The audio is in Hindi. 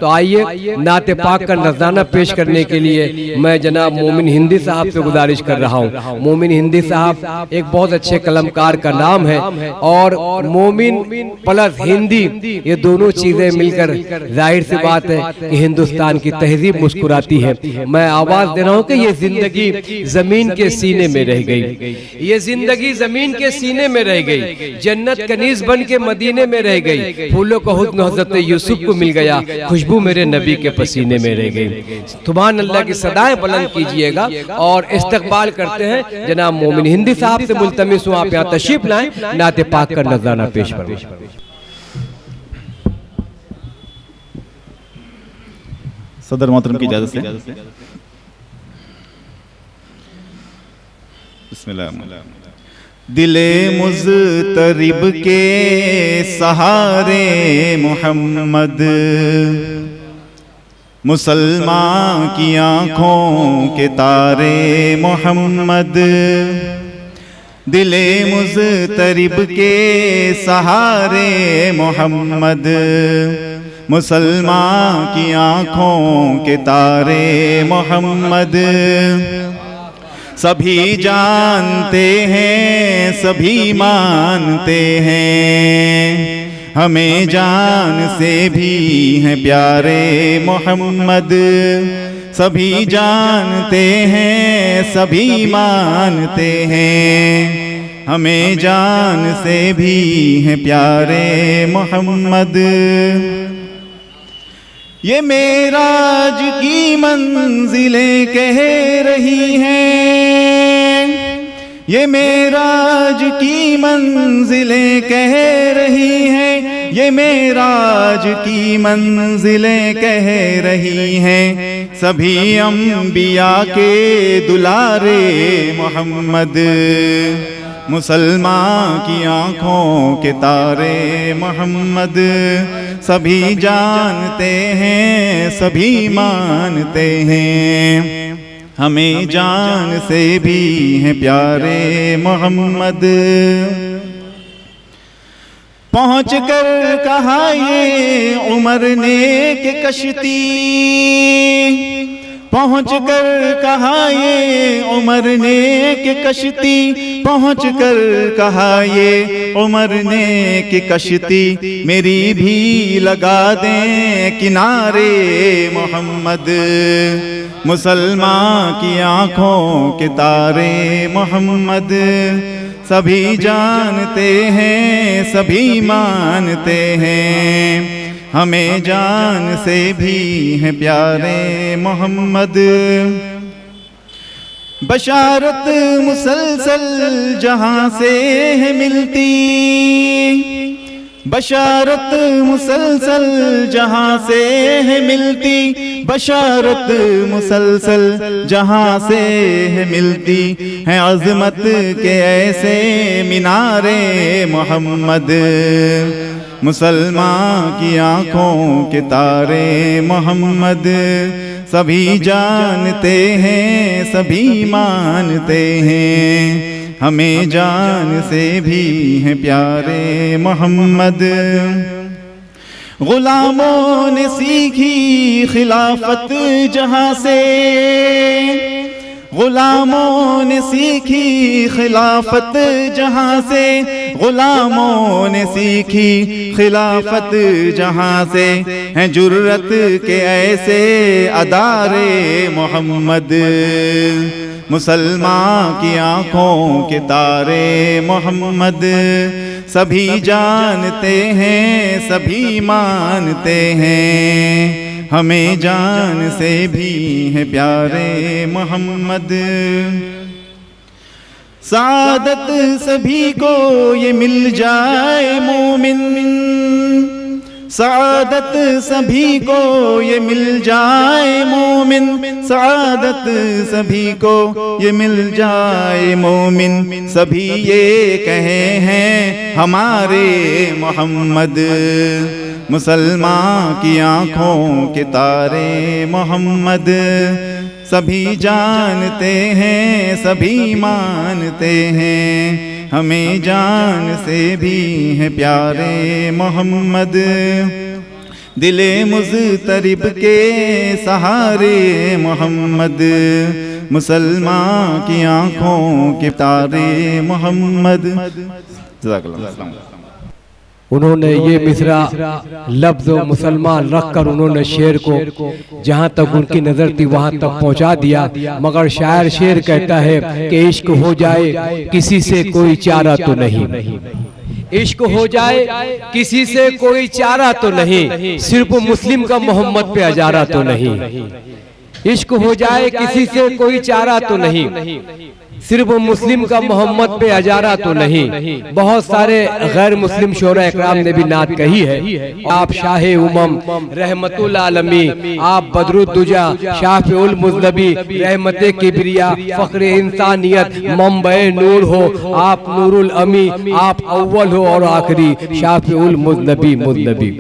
तो आइए नाते पाक का नजराना पेश करने के लिए मैं जनाब मोमिन हिंदी साहब से गुजारिश कर रहा हूँ। मोमिन हिंदी साहब एक बहुत अच्छे कलमकार का नाम है और मोमिन प्लस हिंदी ये दोनों चीजें मिलकर जाहिर सी बात है कि हिंदुस्तान की तहजीब मुस्कुराती है। मैं आवाज दे रहा हूँ कि ये जिंदगी जमीन के सीने में रह गई, ये जिंदगी जमीन के सीने में रह गई, जन्नत कनीज बन के मदीने में रह गई, फूलों का हुस्न हज़रत यूसुफ को मिल गया, खुशबू मेरे नबी के पसीने में रह गई। सुभान अल्लाह की सदाएं बुलंद कीजिएगा और इस्तकबाल करते हैं जनाब मोमिन हिंदी साहब से मुल्तमिस हूँ आप यहाँ तशरीफ लाएं, नाते पाक का नजराना पेश करें। सदर मोहतरम की इजाजत से बिस्मिल्लाह। दिले मुज़तरिब के सहारे मोहम्मद, मुसलमान की आँखों के तारे मोहम्मद, दिले मुज़तरिब के सहारे मोहम्मद, मुसलमान की आँखों के तारे मोहम्मद। सभी जानते हैं सभी मानते हैं, हमें जान से भी हैं प्यारे मोहम्मद। सभी जानते हैं सभी मानते हैं, हमें जान से भी हैं प्यारे मोहम्मद। ये मेराज की मंजिलें कह रही हैं, ये मेराज की मंजिलें कह रही हैं, ये मेराज की मंजिलें कह रही हैं। सभी अंबिया के दुलारे मोहम्मद, मुसलमान की आँखों के तारे मोहम्मद। सभी जानते हैं सभी मानते हैं, हमें जान से भी हैं प्यारे मोहम्मद। पहुँच कर कहा ये उमर ने कि कश्ती, पहुँच कर कहा ये उमर ने कि कश्ती, पहुँच कर कहा ये उमर ने कि कश्ती मेरी भी लगा दें किनारे मोहम्मद। मुसलमान की आँखों के तारे मोहम्मद। सभी जानते हैं सभी मानते हैं, हमें जान से भी हैं प्यारे मोहम्मद। बशारत मुसलसल जहाँ से है मिलती, बशारत मुसलसल जहाँ से है मिलती, बशारत मुसलसल जहाँ से है मिलती, हैं अज़मत के ऐसे मीनारे मोहम्मद। मुसलमान की आँखों के तारे मोहम्मद। सभी जानते हैं सभी मानते हैं, हमें जान से भी हैं प्यारे मोहम्मद। गुलामों ने सीखी खिलाफत जहाँ से, गुलामों ने सीखी खिलाफत जहाँ से, गुलामों ने सीखी खिलाफत जहाँ से, हैं जुर्रत के ऐसे अदारे मोहम्मद। मुसलमान की आँखों के तारे मोहम्मद। सभी जानते हैं सभी मानते हैं, हमें जान से भी हैं प्यारे मोहम्मद। सादत सभी को ये मिल जाए मोमिन, सादत सभी को ये मिल जाए मोमिन, सादत सभी को ये मिल जाए मोमिन। सभी ये कहे हैं हमारे मोहम्मद। मुसलमान की आँखों के तारे मोहम्मद। सभी जानते हैं सभी मानते हैं, हमें जान से भी हैं प्यारे मोहम्मद। दिले मुज़तरिब के सहारे मोहम्मद, मुसलमान की आँखों के तारे मोहम्मद। उन्होंने ये मिसरा लफ्ज़ मुसलमान रखकर उन्होंने शेर को जहाँ तक उनकी नज़र थी वहाँ तक पहुँचा दिया। मगर शायर शेर कहता है कि इश्क हो जाए किसी से कोई चारा तो नहीं, इश्क हो जाए किसी से कोई चारा तो नहीं, सिर्फ मुस्लिम का मोहम्मद पे अजारा तो नहीं। इश्क हो जाए किसी से कोई चारा तो नहीं, सिर्फ मुस्लिम का मोहम्मद पे अजारा तो नहीं। बहुत सारे गैर मुस्लिम शोरा इकराम ने भी नात कही है। आप शाहे उमम रहमतुल आलमी, आप बदरुद्दुजा शाफिउल मुज़नबी रहमते किबरिया फ़ख्रे इंसानियत मंबए नूर हो, आप नूरुल अमी, आप अव्वल हो और आखिरी शाफिउल मुज़नबी मुज़नबी।